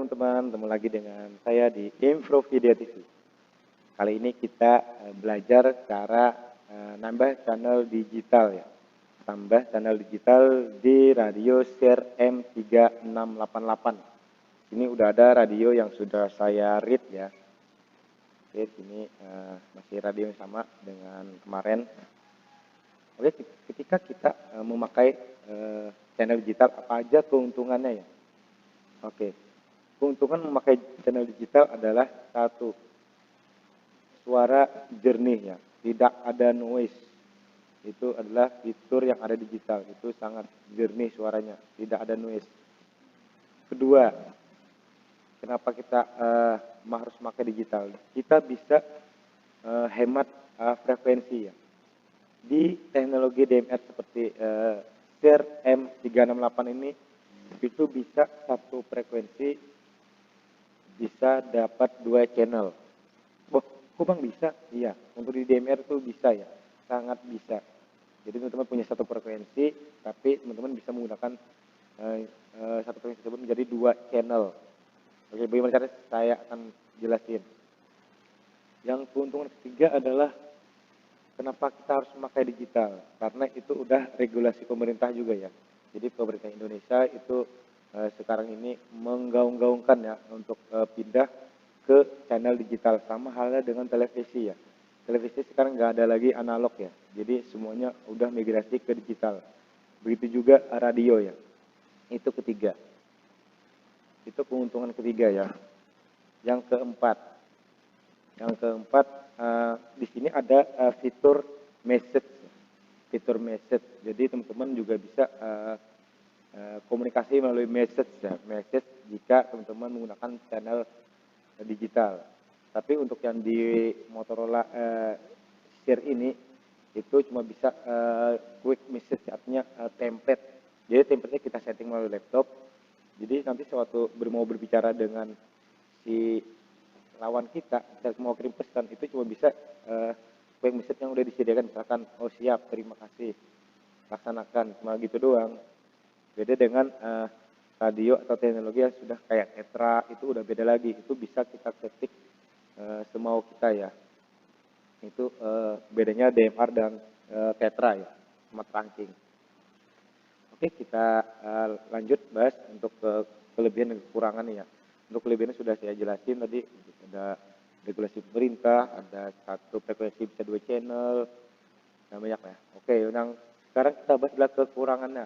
teman-teman, ketemu lagi dengan saya di Info Video TV. Kali ini kita belajar cara nambah channel digital ya. Tambah channel digital di radio share M3688. Ini udah ada radio yang sudah saya read ya. Oke, sini masih radio yang sama dengan kemarin. Oke, ketika kita memakai channel digital, apa aja keuntungannya ya? Oke, keuntungan memakai channel digital adalah satu, suara jernih ya, tidak ada noise. Itu adalah fitur yang ada digital, itu sangat jernih suaranya, tidak ada noise. Kedua, kenapa kita harus memakai digital? Kita bisa hemat frekuensi ya. Di teknologi DMR seperti share M368 ini, itu bisa satu frekuensi bisa dapat 2 channel. Wah, kok Bang bisa? Iya, untuk di DMR itu bisa ya, sangat bisa. Jadi teman-teman punya satu frekuensi, tapi teman-teman bisa menggunakan satu frekuensi tersebut menjadi 2 channel. Oke, bagaimana caranya? Saya akan jelasin. Yang keuntungan ketiga adalah kenapa kita harus memakai digital? Karena itu udah regulasi pemerintah juga ya. Jadi pemerintah Indonesia itu sekarang ini menggaung-gaungkan ya untuk pindah ke channel digital, sama halnya dengan televisi ya. Televisi sekarang nggak ada lagi analog ya, jadi semuanya udah migrasi ke digital. Begitu juga radio ya. Itu ketiga. Itu keuntungan ketiga ya. Yang keempat, di sini ada fitur message. Fitur message. Jadi teman-teman juga bisa komunikasi melalui message ya. Message jika teman-teman menggunakan channel digital. Tapi untuk yang di Motorola Share ini itu cuma bisa quick message, artinya template. Jadi template-nya kita setting melalui laptop. Jadi nanti sewaktu mau berbicara dengan si lawan kita mau kirim pesan, itu cuma bisa quick message yang udah disediakan, misalkan oh siap, terima kasih, laksanakan, cuma gitu doang. Beda dengan radio atau teknologi yang sudah kayak Tetra, itu udah beda lagi, itu bisa kita ketik semau kita ya. Itu bedanya DMR dan Tetra ya, smart ranking. Oke, kita lanjut bahas untuk kelebihan dan kekurangan ya. Untuk kelebihannya sudah saya jelasin tadi, ada regulasi pemerintah, ada satu frekuensi bisa 2 channel, nah banyak ya. Oke, yang sekarang kita bahas adalah kekurangannya.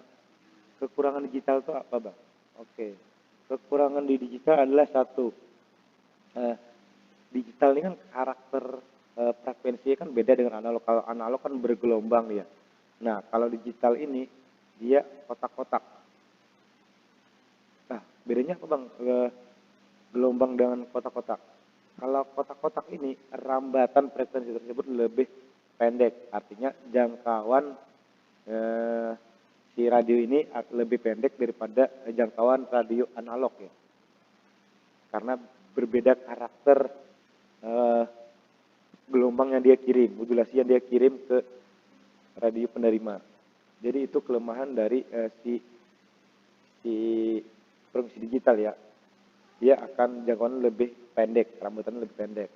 Kekurangan digital itu apa Bang? Oke, kekurangan di digital adalah satu, digital ini kan karakter frekuensinya kan beda dengan analog. Kalau analog kan bergelombang ya. Nah, kalau digital ini dia kotak-kotak. Nah, bedanya apa Bang? Gelombang dengan kotak-kotak. Kalau kotak-kotak ini rambatan frekuensi tersebut lebih pendek, artinya jangkauan si radio ini lebih pendek daripada jangkauan radio analog ya. Karena berbeda karakter gelombang yang dia kirim, modulasi yang dia kirim ke radio penerima. Jadi itu kelemahan dari si frekuensi digital ya. Dia akan jangkauan lebih pendek, rambatan lebih pendek.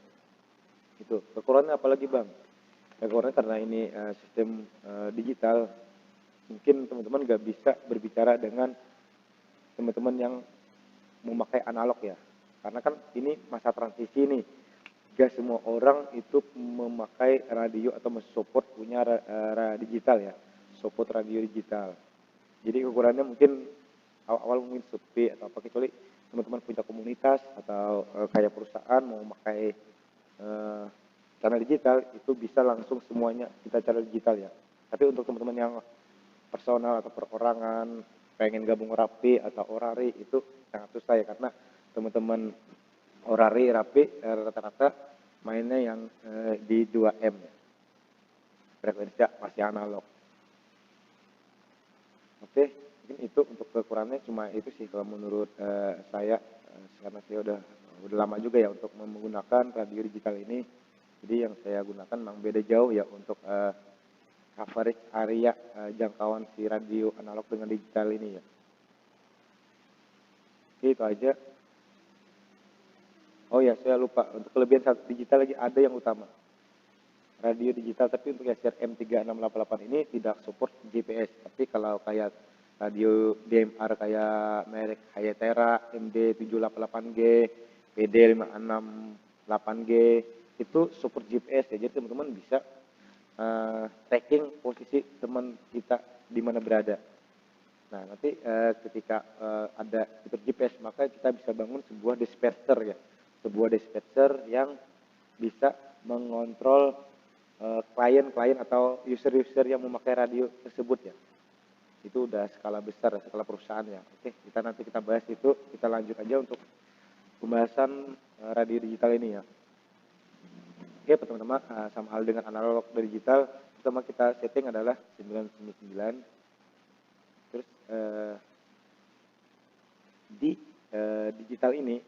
Itu. Kekurangannya apalagi Bang? Kekurangannya karena ini sistem digital, mungkin teman-teman nggak bisa berbicara dengan teman-teman yang memakai analog ya. Karena kan ini masa transisi nih. Gak semua orang itu memakai radio atau mensupport punya digital ya. Support radio digital. Jadi kekurangannya mungkin awal-awal mungkin sepi atau apa, kecuali teman-teman punya komunitas atau kayak perusahaan mau memakai channel digital, itu bisa langsung semuanya kita channel digital ya. Tapi untuk teman-teman yang personal atau perorangan pengen gabung rapi atau orari, itu sangat susah ya, karena teman-teman orari rapi rata-rata mainnya yang di 2M ya. Frekuensi masih analog. Oke, mungkin itu untuk kekurangannya cuma itu sih kalau menurut saya, karena saya udah lama juga ya untuk menggunakan radio digital ini. Jadi yang saya gunakan memang beda jauh ya untuk coverage area jangkauan si radio analog dengan digital ini ya. Oke, itu aja. Oh ya, saya lupa. Untuk kelebihan satu digital lagi ada yang utama. Radio digital, tapi untuk SR M3688 ini tidak support GPS. Tapi kalau kayak radio DMR kayak merek Hayatera MD788G, PD568G itu support GPS ya. Jadi teman-teman bisa tracking posisi teman kita di mana berada. Nah, nanti ketika ada fitur GPS, maka kita bisa bangun sebuah dispatcher ya. Sebuah dispatcher yang bisa mengontrol klien-klien atau user-user yang memakai radio tersebut ya. Itu udah skala besar, skala perusahaan ya. Oke, nanti kita bahas itu. Kita lanjut aja untuk pembahasan radio digital ini ya. Oke, teman-teman, sama hal dengan analog dan digital, pertama kita setting adalah 999. Terus di digital ini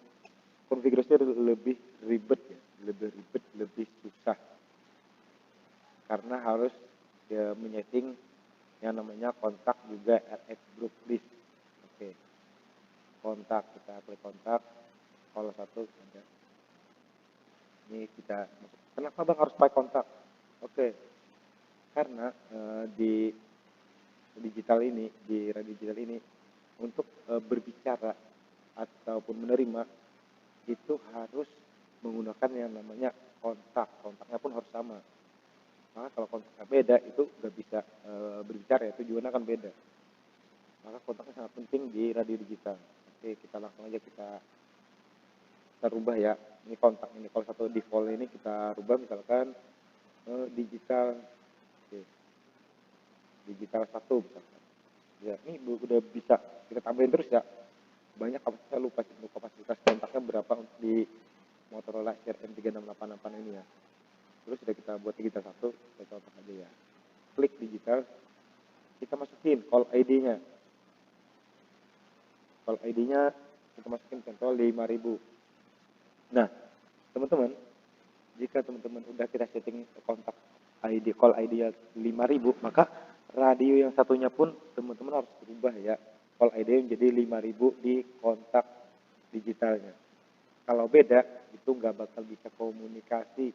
konfigurasinya lebih ribet ya, lebih susah karena harus menyeting yang namanya kontak juga RX group list. Oke, kontak, kita klik kontak, kalau satu ada. Ini kita masuk. Kenapa bang harus pakai kontak? Oke, karena di digital ini, di radio digital ini, untuk berbicara ataupun menerima itu harus menggunakan yang namanya kontak. Kontaknya pun harus sama. Maka kalau kontaknya beda itu nggak bisa berbicara ya, tujuannya akan beda. Maka kontaknya sangat penting di radio digital. Oke, kita langsung aja kita rubah ya. Ini kontak ini, kalau satu default ini kita rubah misalkan digital. Oke. Digital 1 misalkan. Ya, ini udah bisa kita tambahin terus ya. Banyak kapasitas, lupa untuk kapasitas kontaknya berapa untuk di Motorola CRM3688 ini ya. Terus sudah kita buat digital 1, kita contoh aja ya. Klik digital, kita masukin call ID-nya. Call ID-nya kita masukin contoh 5000. Nah, teman-teman, jika teman-teman udah kita setting kontak ID, call ID-nya 5000, maka radio yang satunya pun teman-teman harus berubah ya. Call ID menjadi 5000 di kontak digitalnya. Kalau beda, itu nggak bakal bisa komunikasi.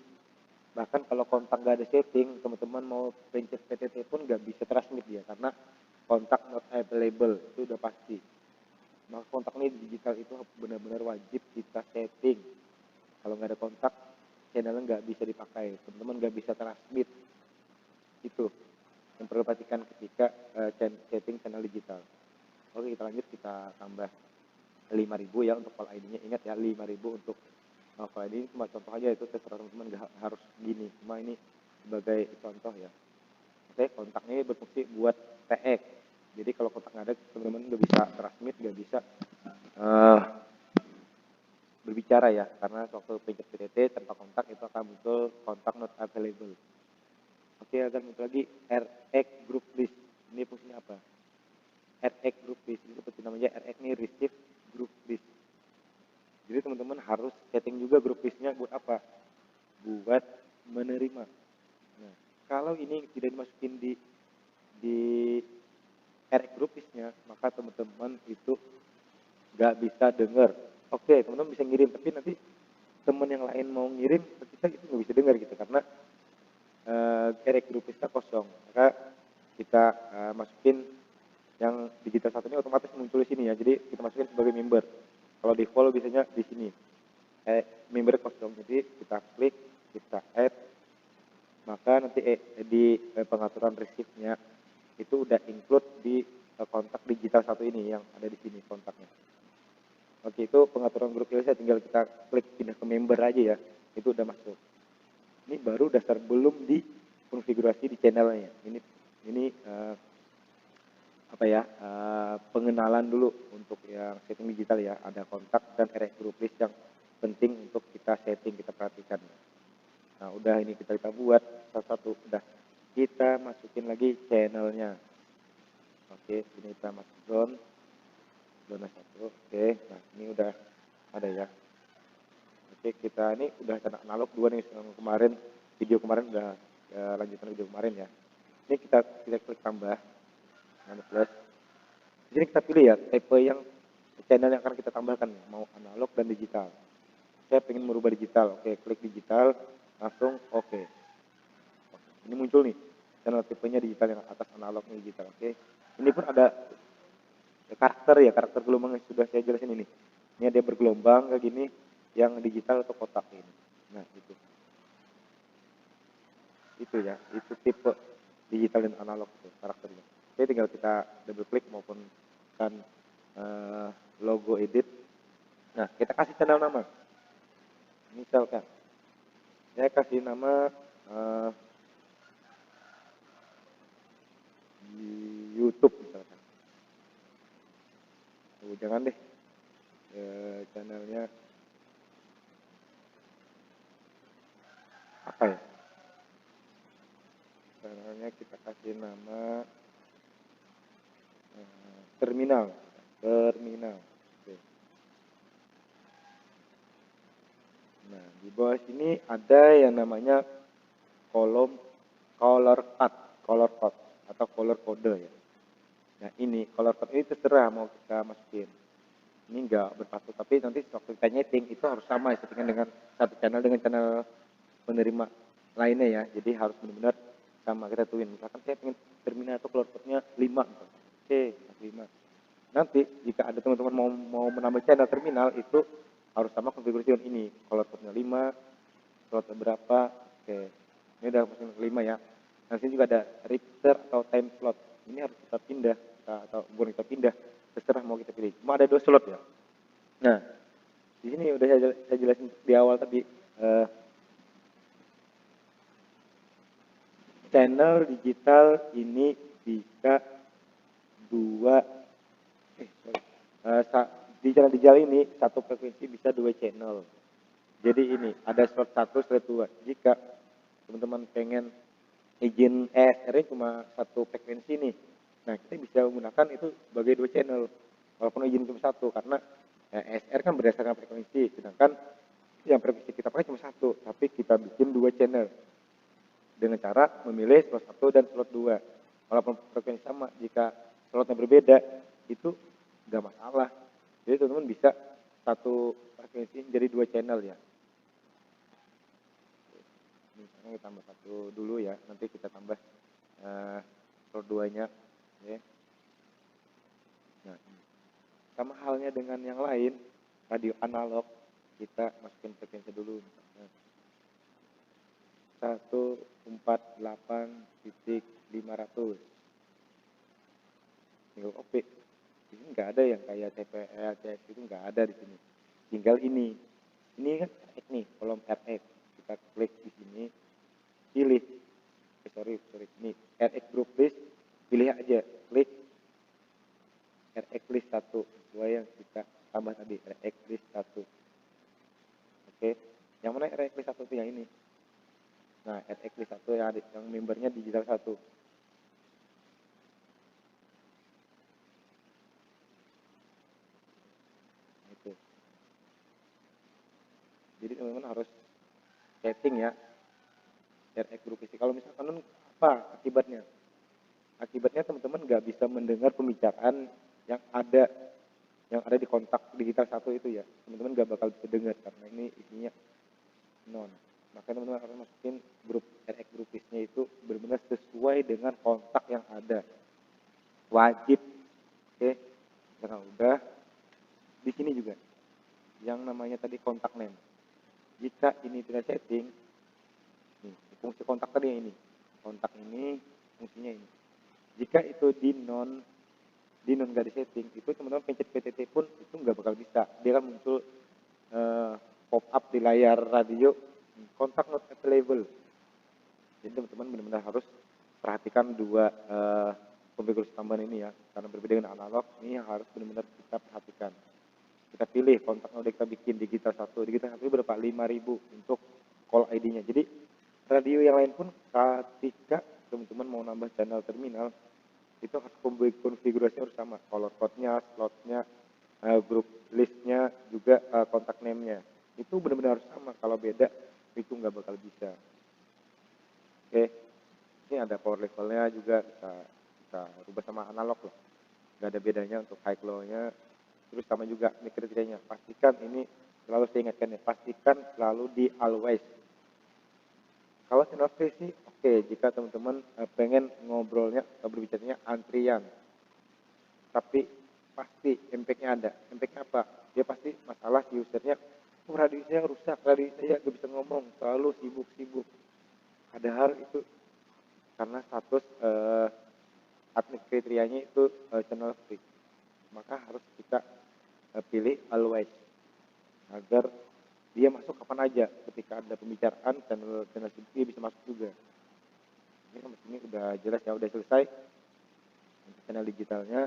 Bahkan kalau kontak nggak ada setting, teman-teman mau pencet PTT pun nggak bisa transmit ya, karena kontak not available, itu udah pasti. Maka kontak ini digital itu benar-benar wajib kita setting. Kalau nggak ada kontak, channelnya nggak bisa dipakai, teman-teman nggak bisa transmit. Itu yang perlu perhatikan ketika setting channel digital. Oke, kita lanjut, kita tambah 5000 ya untuk call ID-nya. Ingat ya, 5000 untuk call ID, cuma contoh aja, itu terserah teman-teman, nggak harus gini, cuma ini sebagai contoh ya. Oke, kontaknya berfungsi buat TX. Jadi kalau kontak nggak ada, teman-teman nggak bisa transmit, nggak bisa berbicara ya, karena waktu pencet PTT tanpa kontak itu akan muncul kontak not available. Oke, akan muncul lagi RX group list. Ini fungsinya apa? RX group list itu seperti namanya, RX ini receive group list. Jadi teman-teman harus setting juga group listnya buat apa? Buat menerima. Nah, kalau ini tidak dimasukin di RX group listnya, maka teman-teman itu nggak bisa dengar. Oke, teman-teman bisa ngirim, tapi nanti teman yang lain mau ngirim ke kita itu nggak bisa dengar gitu, karena RX group listnya kosong. Maka kita masukin yang digital satu ini, otomatis muncul di sini ya. Jadi kita masukin sebagai member. Kalau default biasanya di sini member kosong. Jadi kita klik, kita add, maka nanti di pengaturan receive-nya itu udah include di kontak digital satu ini yang ada di sini kontaknya. Oke, itu pengaturan grup saya, tinggal kita klik pindah ke member aja ya, itu udah masuk. Ini baru dasar, belum di konfigurasi di channelnya. Ini apa ya, pengenalan dulu untuk yang setting digital ya. Ada kontak dan RX group list yang penting untuk kita setting, kita perhatikan. Nah, udah ini kita buat satu-satu, udah kita masukin lagi channelnya. Oke, ini kita masuk zona 1. Oke, nah ini udah ada ya. Oke, kita ini udah channel analog 2 nih, kemarin video kemarin udah lanjutan video kemarin ya. Ini kita klik tambah plus. Jadi kita pilih ya tipe yang channel yang akan kita tambahkan, mau analog dan digital. saya pengen merubah digital, oke, klik digital, langsung oke. Ini muncul nih channel tipenya digital, yang atas analog digital, oke. Ini pun ada karakter gelombang yang sudah saya jelasin ini. Ini ada bergelombang kayak gini, yang digital atau kotak ini. Nah, itu ya, itu tipe digital dan analog itu karakternya. Oke, tinggal kita double klik maupun kan logo edit. Nah, kita kasih channel nama. Misalkan saya kasih nama di YouTube misalkan. Jangan deh, channelnya apa ya? Channelnya kita kasih nama terminal. Oke. Nah, di bawah sini ada yang namanya kolom color code atau color code ya. Nah, ini color code ini terserah mau kita masukin. Ini enggak berpaku, tapi nanti waktu kita nyeting itu harus sama settingan dengan satu channel dengan channel penerima lainnya ya. Jadi harus benar-benar sama, kita tuin. Misalkan saya pengen terminal atau color code-nya 5 misalkan. Oke, 5. Nanti jika ada teman-teman mau menambah channel terminal, itu harus sama konfigurasi ini. Color code-nya 5, slot berapa. Oke. Ini udah mesin 5 ya. Nanti juga ada repeater atau time slot. Ini harus kita pindah atau bukan kita pindah, terserah mau kita pilih. Cuma ada 2 slot ya. Nah, di sini udah saya jelasin di awal tadi, channel digital ini bisa di channel digital ini satu frekuensi bisa 2 channel. Jadi ini ada slot 1, slot 2. Jika teman-teman pengen izin ESR-nya cuma satu frekuensi nih, nah kita bisa menggunakan itu sebagai 2 channel walaupun izin cuma satu, karena ESR kan berdasarkan frekuensi, sedangkan yang frekuensi kita pakai cuma satu, tapi kita bikin 2 channel dengan cara memilih slot 1 dan slot 2. Walaupun frekuensi sama, jika slotnya berbeda itu nggak masalah. Jadi teman-teman bisa satu frekuensi jadi 2 channel ya. Misalnya kita tambah 1 dulu ya, nanti kita tambah slot 2-nya. Oke. Nah, sama halnya dengan yang lain, radio analog kita masukin frekuensi dulu. 148.500. Tinggal copy. Di sini nggak ada yang kayak TPL, CS itu nggak ada di sini. Tinggal ini. Ini kan RX nih, kolom RX. Kita klik di sini, pilih. Sorry, ini RX group list, pilih aja, klik RX list 1 sesuai yang kita tambah tadi, RX list 1. Oke, yang mana RX list 1 itu yang ini. Nah, RX list 1 yang membernya digital 1. Itu. Jadi teman-teman harus setting ya RX group list. Kalau misalkan apa akibatnya? Akibatnya teman-teman nggak bisa mendengar pembicaraan yang ada di kontak digital 1 itu ya. Teman-teman nggak bakal bisa dengar karena ini isinya non. Maka teman-teman harus masukin grup RX group list-nya itu benar-benar sesuai dengan kontak yang ada. Wajib. Oke. Nah, udah di sini juga yang namanya tadi kontak name. Jika ini tidak setting, nih, fungsi kontak tadi yang ini. Kontak ini fungsinya ini. Jika itu di non nggak di setting, itu teman-teman pencet PTT pun itu nggak bakal bisa. Dia kan muncul pop up di layar radio, kontak not available. Jadi teman-teman benar-benar harus perhatikan 2 konfigurasi tambahan ini ya, karena berbeda dengan analog, ini harus benar-benar kita perhatikan. Kita pilih kontak udah kita bikin digital 1 berapa? 5.000 untuk call ID-nya. Jadi radio yang lain pun ketika teman-teman mau nambah channel terminal, itu harus konfigurasi harus sama, color code-nya, slot-nya, group list-nya, juga kontak name-nya. Itu benar-benar harus sama, kalau beda itu nggak bakal bisa. Oke, ini ada power level-nya juga, bisa rubah sama analog loh. Nggak ada bedanya untuk high low-nya. Terus sama juga ini kriterianya, pastikan ini selalu saya ingatkan ya, pastikan selalu di always. Kalau channel free sih oke, jika teman-teman pengen ngobrolnya atau berbicaranya antrian, tapi pasti impact-nya ada. Impact-nya apa? Dia pasti masalah si usernya, oh radio saya rusak, radio saya gak bisa ngomong, selalu sibuk-sibuk. Padahal itu karena status admin kriterianya itu channel free. Maka harus kita pilih always agar dia masuk kapan aja, ketika ada pembicaraan channel sibuk dia bisa masuk juga. Ini kan ini udah jelas ya, udah selesai untuk channel digitalnya.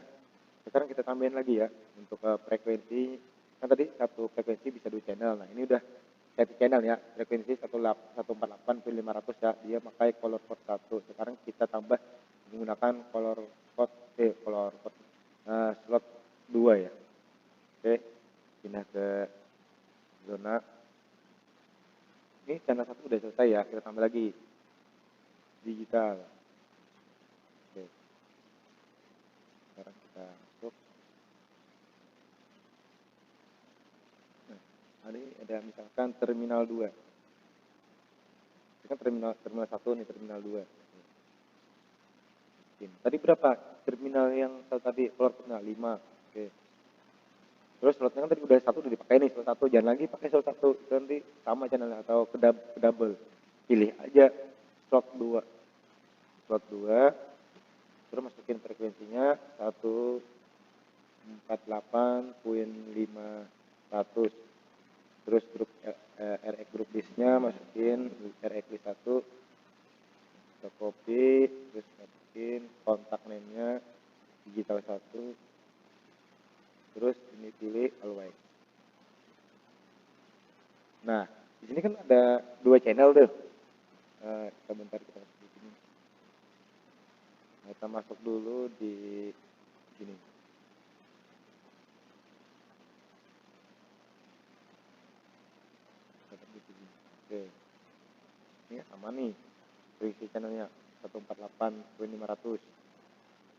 Sekarang kita tambahin lagi ya untuk frekuensi. Kan tadi satu frekuensi bisa 2 channel. Nah, ini udah satu channel ya, frekuensi 148.500 ya, dia pakai color code 1. Sekarang kita tambah menggunakan color code slot 2 ya. Oke, pindah ke zona. Ini channel 1 udah selesai ya, kita tambah lagi digital. Oke, sekarang kita masuk. Nah, ini ada misalkan terminal 2. Ini kan terminal 1 nih, terminal 2. Tadi berapa terminal yang tadi keluar terminal 5. Oke. Terus slotnya kan tadi udah 1 udah dipakai nih, slot 1, jangan lagi pakai slot 1, nanti sama channelnya atau ke double. Pilih aja slot 2. Slot 2, terus masukin frekuensinya 148.500. Terus grup RX group listnya masukin RX list 1. Kita copy, terus masukin kontak name-nya digital 1. Terus ini pilih always. Nah, di sini kan ada 2 channel tuh. Sebentar kita masuk di sini. Nah, kita masuk dulu di sini. Oke. Ini sama nih. Frekuensi channelnya 148.500.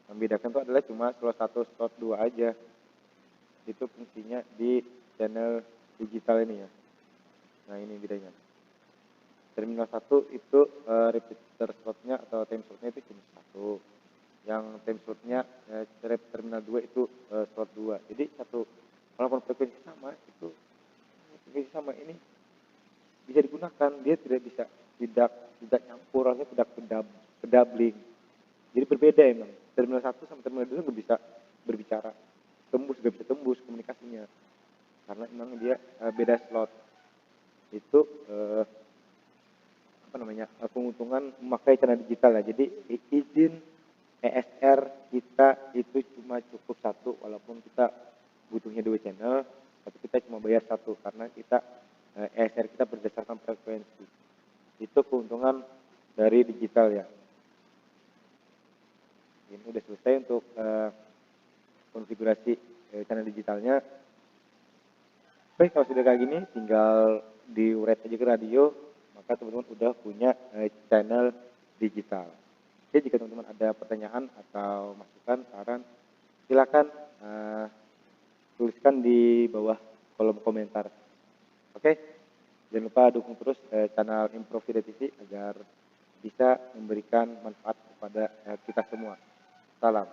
Yang bedakan itu adalah cuma slot 1, slot 2 aja. Itu fungsinya di channel digital ini ya. Nah, ini bedanya. Terminal 1 itu repeater slotnya atau time slotnya itu cuma 1. Yang time slotnya terminal 2 itu slot 2. Jadi walaupun frekuensi sama itu frekuensi sama ini bisa digunakan, dia tidak nyampur, artinya tidak kedoubling. Jadi berbeda emang. Terminal 1 sama terminal 2 nggak bisa berbicara. Nggak bisa tembus komunikasinya. Karena emang dia beda slot. Itu keuntungan memakai channel digital ya. Jadi izin ESR kita itu cuma cukup 1, walaupun kita butuhnya 2 channel, tapi kita cuma bayar 1 karena kita ESR kita berdasarkan frekuensi. Itu keuntungan dari digital ya. Ini udah selesai untuk konfigurasi channel digitalnya. Baik, kalau sudah kayak gini tinggal diuret aja ke radio, maka teman-teman udah punya channel digital. Oke, jika teman-teman ada pertanyaan atau masukan, saran, silakan tuliskan di bawah kolom komentar. Oke, jangan lupa dukung terus channel Improvida TV agar bisa memberikan manfaat kepada kita semua. Salam.